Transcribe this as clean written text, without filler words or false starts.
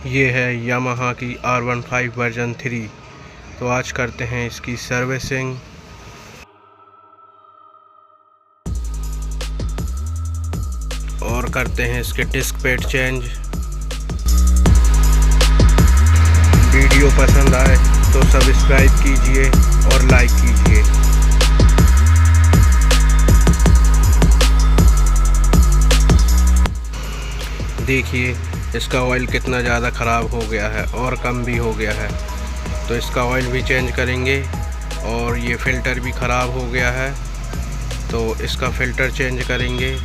ये है यामाहा की R15 वर्जन 3। तो आज करते हैं इसकी सर्विसिंग और करते हैं इसके डिस्क पैड चेंज। वीडियो पसंद आए तो सब्सक्राइब कीजिए और लाइक कीजिए। देखिए इसका ऑयल कितना ज़्यादा ख़राब हो गया है और कम भी हो गया है, तो इसका ऑयल भी चेंज करेंगे। और ये फ़िल्टर भी ख़राब हो गया है तो इसका फ़िल्टर चेंज करेंगे।